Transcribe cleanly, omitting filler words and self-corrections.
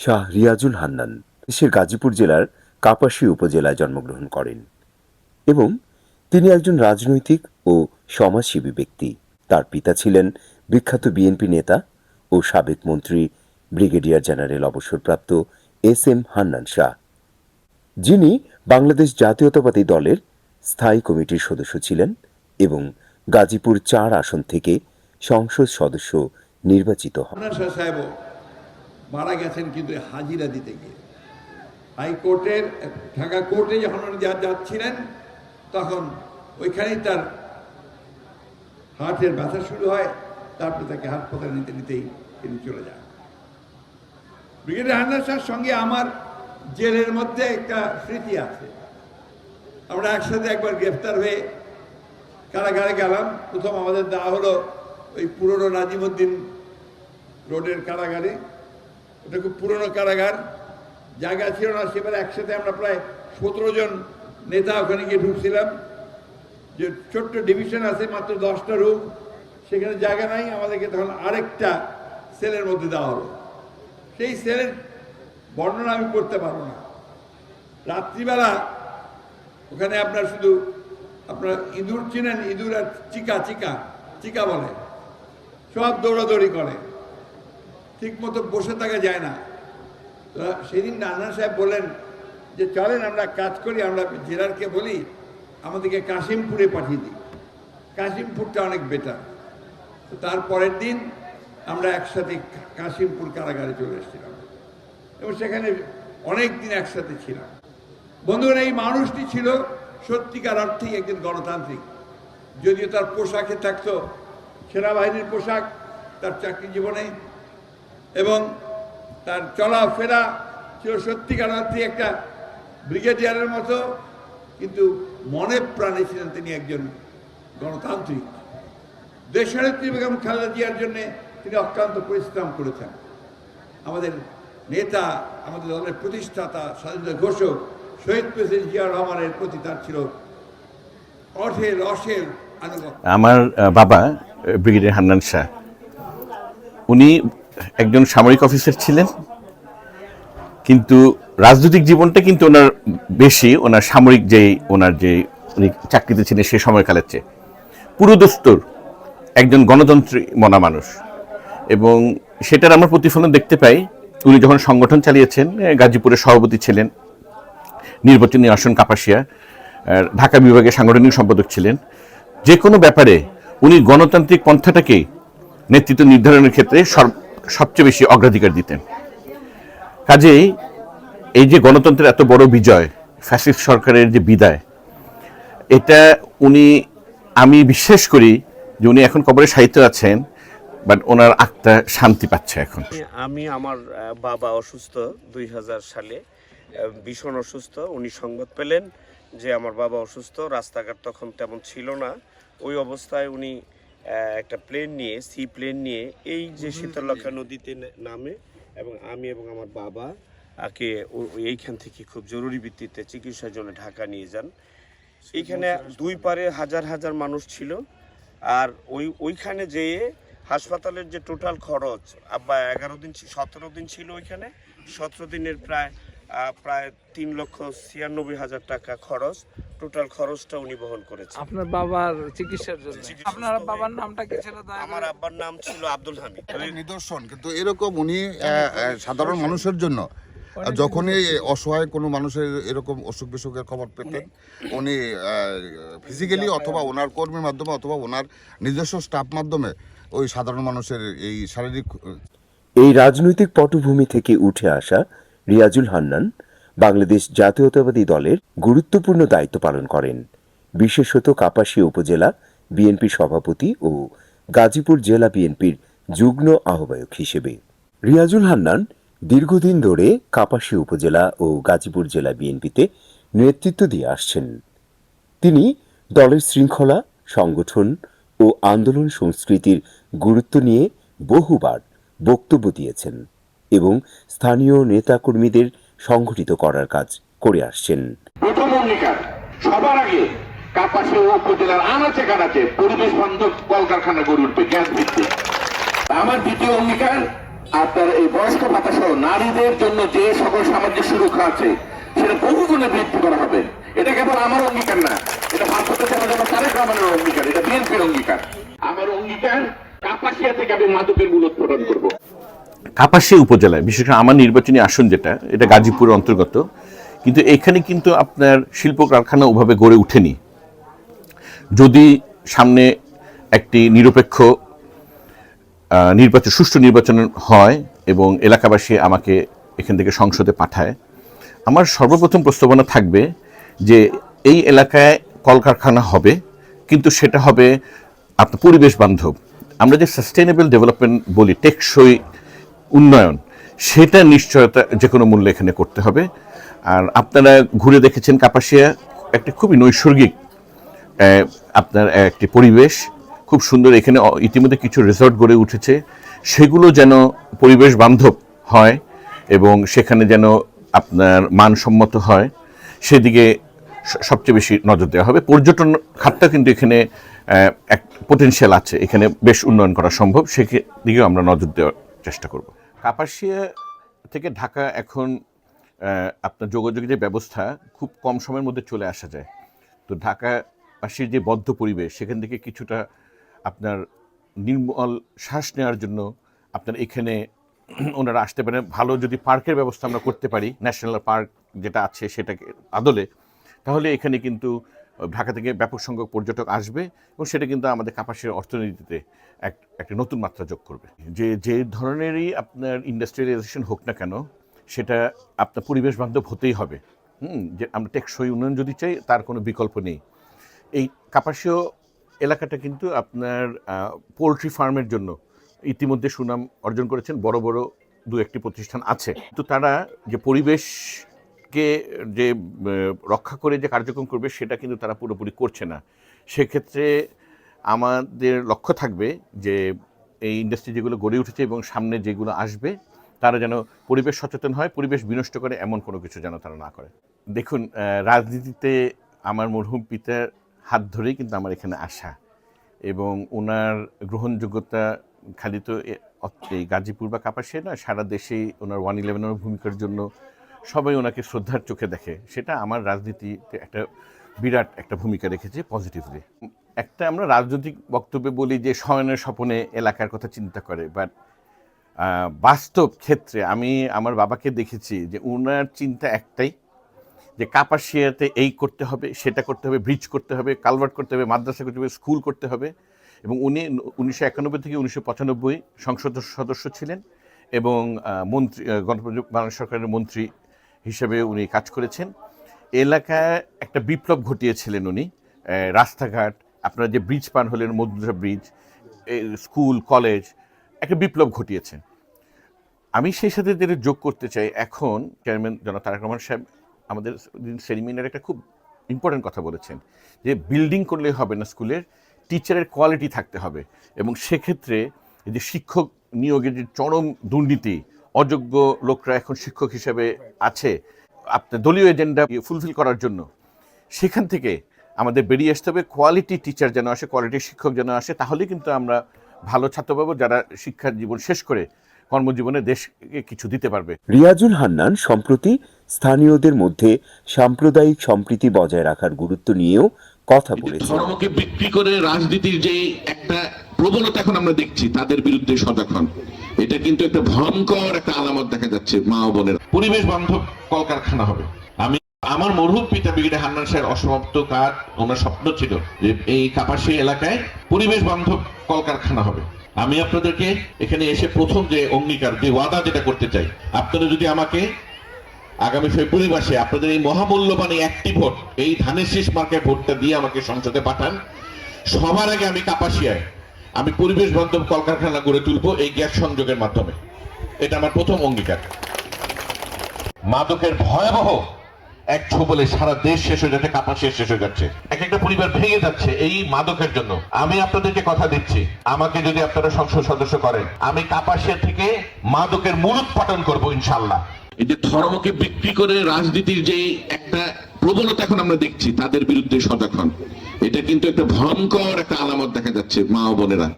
শাহ রিয়াজুল হান্নান দেশের গাজীপুর জেলার কাপাসিয়া উপজেলায় জন্মগ্রহণ করেন এবং তিনি একজন রাজনৈতিক ও সমাজসেবী ব্যক্তি। তার পিতা ছিলেন বিখ্যাত বিএনপি নেতা ও সাবেক মন্ত্রী ব্রিগেডিয়ার জেনারেল অবসরপ্রাপ্ত এস এম হান্নান শাহ, যিনি বাংলাদেশ জাতীয়তাবাদী দলের স্থায়ী কমিটির সদস্য ছিলেন এবং গাজীপুর ৪ আসন থেকে সংসদ সদস্য নির্বাচিত হন। মারা গেছেন কিন্তু হাজিরা দিতে গিয়ে হাইকোর্টের ঢাকা কোর্টে যখন উনি যাচ্ছিলেন তখন ওইখানেই তার হার্টের ব্যথা শুরু হয়। তারপরে তাকে হাসপাতালে নিতে নিতেই তিনি চলে যান। ব্রিগেডিয়ার হান্নান শাহর সঙ্গে আমার জেলের মধ্যে একটা স্মৃতি আছে। আমরা একসাথে একবার গ্রেফতার হয়ে কারাগারে গেলাম। প্রথম আমাদের দেওয়া হলো ওই পুরনো নাজিমুদ্দিন রোডের কারাগারে। ওটা খুব পুরনো কারাগার, জায়গা ছিল না। সেবারে একসাথে আমরা প্রায় 17 জন নেতা ওখানে গিয়ে ঢুকছিলাম। যে ছোট্ট ডিভিশন আছে, মাত্র 10টা রুম, সেখানে জায়গা নাই। আমাদেরকে তখন আরেকটা সেলের মধ্যে দেওয়া হলো। সেই সেলের বর্ণনা আমি করতে পারবো না। রাত্রিবেলা ওখানে আপনার শুধু আপনার ইঁদুর চিনেন, ইঁদুর আর চিকা চিকা চিকা বলে, সব দৌড়াদৌড়ি করে, ঠিক মতো বসে থাকা যায় না। তো সেদিন হান্নান সাহেব বললেন যে চলেন আমরা কাজ করি, আমরা জেলারকে বলি আমাদেরকে কাশিমপুরে পাঠিয়ে দিই, কাশিমপুরটা অনেক বেটার। তো তারপরের দিন আমরা একসাথে কাশিমপুর কারাগারে চলে এসেছিলাম এবং সেখানে অনেক দিন একসাথে ছিলাম। বন্ধুরা, এই মানুষটি ছিল সত্যিকার অর্থেই একজন গণতান্ত্রিক। যদিও তার পোশাকে থাকতো সেনাবাহিনীর পোশাক তার চাকরি জীবনে, এবং তার চলাফেরা ছিল সত্যিকার অর্থে একটা ব্রিগেডিয়ারের মতো, কিন্তু মনে প্রাণে ছিলেন তিনি একজন গণতান্ত্রিক। দেশনেত্রী বেগম খালেদা জিয়ার জন্য তিনি অক্লান্ত পরিশ্রম করেছেন। আমাদের নেতা, আমাদের দলের প্রতিষ্ঠাতা, স্বাধীনতা ঘোষক শহীদ প্রেসিডেন্ট জিয়া রহমানের প্রতি তার ছিল অঢেল অশেল আনুগত্য। আমার বাবা ব্রিগেডিয়ার হান্নান শাহ, উনি একজন সামরিক অফিসার ছিলেন, কিন্তু রাজনৈতিক জীবনটা কিন্তু ওনার বেশি ওনার সামরিক ওনার যে উনি চাকরিতে ছিলেন সে সময়কালের চেয়ে পুরোদস্তুর একজন গণতন্ত্রী মনা মানুষ। এবং সেটার আমরা প্রতিফলন দেখতে পাই। উনি যখন সংগঠন চালিয়েছেন, গাজীপুরের সভাপতি ছিলেন, নির্বাচনী আসন কাপাসিয়া, ঢাকা বিভাগের সাংগঠনিক সম্পাদক ছিলেন। যে কোনো ব্যাপারে উনি গণতান্ত্রিক পন্থাটাকে নেতৃত্ব নির্ধারণের ক্ষেত্রে সবচেয়ে বেশি অগ্রাধিকার দিতেন। কাজেই এই যে গণতন্ত্রের এত বড় বিজয়, ফ্যাসিস্ট সরকারের যে বিদায়, এটা আমি বিশ্বাস করি যে উনি এখন কবরে সাহিত্য আছেন, বাট ওনার আত্মা শান্তি পাচ্ছে এখন। আমার বাবা অসুস্থ 2000 সালে, ভীষণ অসুস্থ। উনি সংবাদ পেলেন যে আমার বাবা অসুস্থ, রাস্তাঘাট তখন তেমন ছিল না। ওই অবস্থায় উনি একটা সি প্লেন নিয়ে এই যে শীতলক্ষা নদীতে নামে, এবং আমি এবং আমার বাবা এইখান থেকে খুব জরুরি ভিত্তিতে চিকিৎসার জন্য ঢাকা নিয়ে যান। এইখানে দুই পারে হাজার হাজার মানুষ ছিল। আর ওইখানে যেয়ে হাসপাতালের যে টোটাল খরচ, আব্বা 17 দিন ছিল ওইখানে, 17 দিনের প্রায় 3,96,000 টাকা খরচ। টোটাল খরচটা উনি বহন করেছেন আপনার বাবার চিকিৎসার জন্য। আপনার বাবার নামটা কি ছিল? আমার আব্বার নাম ছিল আব্দুল হামিদ। নিদর্শন কিন্তু এরকম উনি সাধারণ মানুষের জন্য যখনই অসহায় কোনো মানুষের এরকম অসুখ বিসুখের খবর পেতেন, উনি ফিজিক্যালি অথবা ওনার কর্মীর মাধ্যমে অথবা ওনার নিজস্ব স্টাফ মাধ্যমে ওই সাধারণ মানুষের এই শারীরিক এই রাজনৈতিক পটভূমি থেকে উঠে আসা রিয়াজুল হান্নান বাংলাদেশ জাতীয়তাবাদী দলের গুরুত্বপূর্ণ দায়িত্ব পালন করেন, বিশেষত কাপাসিয়া উপজেলা বিএনপি সভাপতি ও গাজীপুর জেলা বিএনপির যুগ্ম আহ্বায়ক হিসেবে। রিয়াজুল হান্নান দীর্ঘদিন ধরে কাপাসিয়া উপজেলা ও গাজীপুর জেলা বিএনপিতে নেতৃত্ব দিয়ে আসছেন। তিনি দলের শৃঙ্খলা, সংগঠন ও আন্দোলন সংস্কৃতির গুরুত্ব নিয়ে বহুবার বক্তব্য দিয়েছেন এবং স্থানীয় নেতাকর্মীদের সংগঠিত করার কাজ করে আসছেন। প্রথম অঙ্গীকার, সবার আগে কাপাসিয়া উপজেলার আনাচে কানাচে পরিবেশ বান্ধব কলকারখানা গড়ে উঠবে গ্যাস ভিত্তিক। আমার দ্বিতীয় অঙ্গীকার, আপনার এই বয়স্ক ভাতা সহ নারীদের জন্য যে সকল সামাজিক সুরক্ষা আছে সেটা বহুগুণে বৃদ্ধি করা হবে। এটা কেবল আমার অঙ্গীকার না, এটা ভারপ্রাপ্ত চেয়ারম্যান তারেক রহমানের অঙ্গীকার, এটা বিএনপির অঙ্গীকার। আমার অঙ্গীকার কাপাসিয়া থেকে আমি মাদকের মূলোৎপাটন করব। কাপাসিয়া উপজেলায় বিশেষ করে আমার নির্বাচনী আসন যেটা, এটা গাজীপুরের অন্তর্গত, কিন্তু এখানে কিন্তু আপনার শিল্প কারখানা ওভাবে গড়ে ওঠেনি। যদি সামনে একটি নিরপেক্ষ নির্বাচন, সুষ্ঠু নির্বাচন হয় এবং এলাকাবাসী আমাকে এখান থেকে সংসদে পাঠায়, আমার সর্বপ্রথম প্রস্তাবনা থাকবে যে এই এলাকায় কলকারখানা হবে, কিন্তু সেটা হবে আপনার পরিবেশ বান্ধব। আমরা যে সাস্টেইনেবল ডেভেলপমেন্ট বলি, টেকসই উন্নয়ন, সেটা নিশ্চয়তা যে কোনো মূল্যে এখানে করতে হবে। আর আপনারা ঘুরে দেখেছেন কাপাসিয়া একটা খুবই নৈসর্গিক আপনার একটি পরিবেশ, খুব সুন্দর। এখানে ইতিমধ্যে কিছু রিসর্ট গড়ে উঠেছে, সেগুলো যেন পরিবেশ বান্ধব হয় এবং সেখানে যেন আপনার মানসম্মত হয়, সেদিকে সবচেয়ে বেশি নজর দেওয়া হবে। পর্যটন খাতটা কিন্তু এখানে এক পোটেনশিয়াল আছে, এখানে বেশ উন্নয়ন করা সম্ভব, সেদিকেও আমরা নজর দেওয়ার চেষ্টা করব। কাপাসিয়া থেকে ঢাকা এখন আপনার যোগাযোগের যে ব্যবস্থা, খুব কম সময়ের মধ্যে চলে আসা যায়। তো ঢাকাবাসীর যে বদ্ধ পরিবেশ, সেখান থেকে কিছুটা আপনার নির্মল শ্বাস নেওয়ার জন্য আপনার এখানে ওনারা আসতে পারেন। ভালো যদি পার্কের ব্যবস্থা আমরা করতে পারি, ন্যাশনাল পার্ক যেটা আছে সেটাকে আদলে, তাহলে এখানে কিন্তু ঢাকা থেকে ব্যাপক সংখ্যক পর্যটক আসবে এবং সেটা কিন্তু আমাদের কাপাসিয়ার অর্থনীতিতে একটা নতুন মাত্রা যোগ করবে। যে ধরনেরই আপনার ইন্ডাস্ট্রিয়ালাইজেশন হোক না কেন, সেটা আপনার পরিবেশ বান্ধব হতেই হবে। যে আমরা টেকসই উন্নয়ন যদি চাই, তার কোনো বিকল্প নেই। এই কাপাসিয়া এলাকাটা কিন্তু আপনার পোলট্রি ফার্মের জন্য ইতিমধ্যে সুনাম অর্জন করেছেন, বড় বড় দু একটি প্রতিষ্ঠান আছে, কিন্তু তারা যে পরিবেশকে যে রক্ষা করে যে কার্যক্রম করবে, সেটা কিন্তু তারা পুরোপুরি করছে না। সেক্ষেত্রে আমাদের লক্ষ্য থাকবে যে এই ইন্ডাস্ট্রি যেগুলো গড়ে উঠেছে এবং সামনে যেগুলো আসবে, তারা যেন পরিবেশ সচেতন হয়, পরিবেশ বিনষ্ট করে এমন কোনো কিছু যেন তারা না করে। দেখুন, রাজনীতিতে আমার মরহুম পিতার হাত ধরেই কিন্তু আমার এখানে আসা, এবং ওনার গ্রহণযোগ্যতা খালি তো এই গাজীপুর বা কাপাসিয়া নয়, সারা দেশেই ওনার 111 ভূমিকার জন্য সবাই ওনাকে শ্রদ্ধার চোখে দেখে। সেটা আমার রাজনীতিতে একটা বিরাট একটা ভূমিকা রেখেছে পজিটিভলি। একটা আমরা রাজনৈতিক বক্তব্যে বলি যে শয়নের স্বপনে এলাকার কথা চিন্তা করে, বাট বাস্তব ক্ষেত্রে আমি আমার বাবাকে দেখেছি যে ওনার চিন্তা একটাই, যে কাপাসিয়াতে এই করতে হবে, সেটা করতে হবে, ব্রিজ করতে হবে, কালভার্ট করতে হবে, মাদ্রাসা করতে হবে, স্কুল করতে হবে। এবং উনি 1991 থেকে 1995 সংসদ সদস্য ছিলেন এবং মন্ত্রী, গণপ্রজাতন্ত্রী বাংলাদেশ সরকারের মন্ত্রী হিসেবে উনি কাজ করেছেন। এলাকায় একটা বিপ্লব ঘটিয়েছিলেন উনি। রাস্তাঘাট, আপনারা যে ব্রিজ পার হলেন, মধুরা ব্রিজ, স্কুল, কলেজ, একটা বিপ্লব ঘটিয়েছেন। আমি সেই সাথে যেটা যোগ করতে চাই, এখন চেয়ারম্যান জনাব তারেক রহমান সাহেব আমাদের সেমিনারে একটা খুব ইম্পর্টেন্ট কথা বলেছেন, যে বিল্ডিং করলে হবে না, স্কুলের টিচারের কোয়ালিটি থাকতে হবে। এবং সেক্ষেত্রে এই যে শিক্ষক নিয়োগের যে চরম দুর্নীতি, অযোগ্য লোকরা এখন শিক্ষক হিসেবে আছে আপনার দলীয় এজেন্ডা ফুলফিল করার জন্য, সেখান থেকে আমাদের বেরিয়ে আসতে হবে। কোয়ালিটি টিচার যেন আসে, কোয়ালিটি শিক্ষক যেন আসে, তাহলে কিন্তু আমরা ভালো ছাত্র পাবো, যারা শিক্ষার জীবন শেষ করে কর্মজীবনে দেশকে কিছু দিতে পারবে। রিয়াজুল হান্নান সম্প্রতি স্থানীয়দের মধ্যে সাম্প্রদায়িক সম্প্রীতি বজায় রাখার গুরুত্ব নিয়েও কথা বলেছেন। ধর্মকে বিক্রি করে রাজনীতির যে একটা প্রবণতা এখন আমরা দেখছি, তাদের বিরুদ্ধে সজাগ হন। এটা কিন্তু একটা ভয়ঙ্কর একটা আলামত দেখা যাচ্ছে। মা ও বোনের পরিবেশ বান্ধব কলকারখানা হবে। আমি আমার মরহুম পিতা ব্রিগেডিয়ার হান্নান সাহেবের অসমাপ্ত কাজ, ওনার স্বপ্ন ছিল যে এই কাপাসিয়া এলাকায় পরিবেশ বান্ধব কলকারখানা হবে। আমি আপনাদেরকে এখানে এসে প্রথম যে অঙ্গীকার, যে ওয়াদা যেটা করতে চাই, আপনারা যদি আমাকে আগামী ফেব্রুয়ারি মাসে আপনাদের এই মহামূল্যবান একটি ভোট, এই ধানের শীষ মার্কের ভোটটা দিয়ে আমাকে সংসদে পাঠান, সবার আগে আমি কাপাসিয়ায় আমি পরিবেশ বান্ধব কলকারখানা গড়ে তুলবো এই গ্যাস সংযোগের মাধ্যমে। এটা আমার প্রথম অঙ্গীকার। মাদকের ভয়াবহ এক ছোবলে সারা দেশ শেষ হয়ে যাচ্ছে, কাপাসিয়া শেষ হয়ে যাচ্ছে, এক একটা পরিবার ভেঙে যাচ্ছে এই মাদকের জন্য। আমি আপনাদেরকে কথা দিচ্ছি, আমাকে যদি আপনারা সংসদ সদস্য করেন, আমি কাপাসিয়া থেকে মাদকের মূলোৎপাটন করবো ইনশাআল্লাহ। এই যে ধর্মকে বিক্রি করে রাজনীতির যে একটা প্রবণতা এখন আমরা দেখছি, তাদের বিরুদ্ধে সজাগ হন। এটা কিন্তু একটা ভয়ঙ্কর একটা আলামত দেখা যাচ্ছে। মা ও বোনেরা,